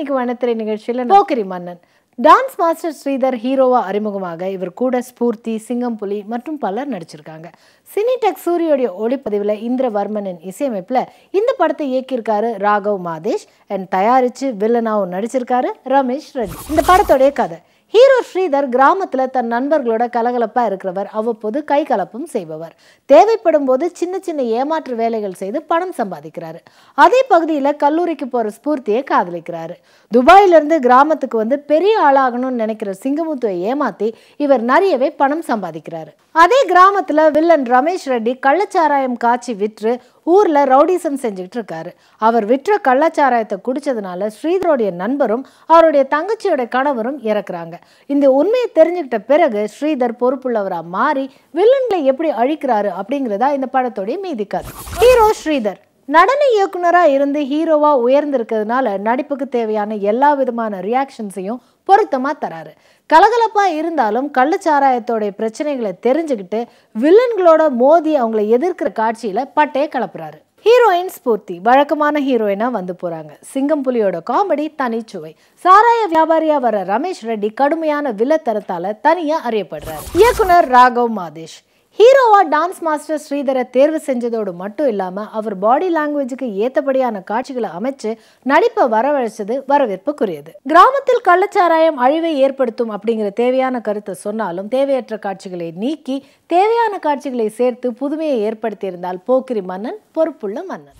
இன்னைக்கு வனத்திரை நிகழ்ச்சியில் போக்கிரி மன்னன் டான்ஸ் மாஸ்டர் ஸ்ரீதர் ஹீரோவா அறிமுகமாக இவர் கூட ஸ்பூர்த்தி, சிங்கம்புலி மற்றும் பலர் நடிச்சிருக்காங்க. சினிடெக் சூரியோடைய ஒளிப்பதிவில் இந்திரவர்மனின் இசையமைப்பில் இந்த படத்தை இயக்கியிருக்காரு ராகவ் மாதேஷ் அண்ட் தயாரித்து வில்லனாவும் நடிச்சிருக்காரு ரமேஷ் ரெட்டி. இந்த படத்தோடைய கதை: ஹீரோ ஸ்ரீதர் கிராமத்தில் தன் நண்பர்களோட கலகலப்பாக இருக்கிறவர். அவ்வப்போது கை கலப்பும் செய்பவர். தேவைப்படும் போது சின்ன சின்ன ஏமாற்று வேலைகள் செய்து பணம் சம்பாதிக்கிறாரு. அதே பகுதியில் கல்லூரிக்கு போகிற ஸ்பூர்த்தியை காதலிக்கிறாரு. துபாயிலிருந்து கிராமத்துக்கு வந்து பெரிய ஆளாகணும்னு நினைக்கிற சிங்கமுத்துவை ஏமாத்தி இவர் நிறையவே பணம் சம்பாதிக்கிறாரு. அதே கிராமத்தில் வில்லன் ரமேஷ் ரெட்டி கள்ளச்சாராயம் காய்ச்சி விற்று ஊர்ல ரவுடிசம் செஞ்சுட்டு இருக்காரு. அவர் விற்ற கள்ளச்சாராயத்தை குடிச்சதுனால ஸ்ரீதரோடைய நண்பரும் அவருடைய தங்கச்சியோட கணவரும் இறக்குறாங்க. இந்த உண்மையை தெரிஞ்சுக்கிட்ட பிறகு ஸ்ரீதர் பொறுப்புள்ளவரா மாறி வில்லன்களை எப்படி அழிக்கிறாரு அப்படிங்கிறதா இந்த படத்தோடைய மீதி கதை. ஹீரோ ஸ்ரீதர் நடன இயக்குனராக இருந்து ஹீரோவா உயர்ந்திருக்கிறதுனால நடிப்புக்கு தேவையான எல்லா விதமான ரியாக்ஷன்ஸையும் பொருத்தமாக தராரு. கலகலப்பா இருந்தாலும் கள்ளச்சாராயத்தோடைய பிரச்சனைகளை தெரிஞ்சுக்கிட்டு வில்லன்களோட மோதி அவங்களை எதிர்க்கிற காட்சியில பட்டையை கலப்புறாரு. ஹீரோயின் ஸ்பூர்த்தி வழக்கமான ஹீரோயினா வந்து போறாங்க. சிங்கம்புலியோட காமெடி தனிச்சுவை. சாராய வியாபாரியா வர ரமேஷ் ரெட்டி கடுமையான வில்லத்தரத்தால தனியா அறியப்படுறாரு. இயக்குனர் ராகவ் மாதேஷ் ஹீரோவா டான்ஸ் மாஸ்டர் ஸ்ரீதரை தேர்வு செஞ்சதோடு மட்டும் இல்லாம அவர் பாடி லாங்குவேஜுக்கு ஏத்தபடியான காட்சிகளை அமைச்சு நடிப்பை வரவழைச்சது வரவேற்புக்குரியது. கிராமத்தில் கள்ளச்சாராயம் அழிவை ஏற்படுத்தும் அப்படிங்கிற தேவையான கருத்தை சொன்னாலும் தேவையற்ற காட்சிகளை நீக்கி தேவையான காட்சிகளை சேர்த்து புதுமையை ஏற்படுத்தியிருந்தால் போக்கிரி மன்னன் பொறுப்புள்ள மன்னன்.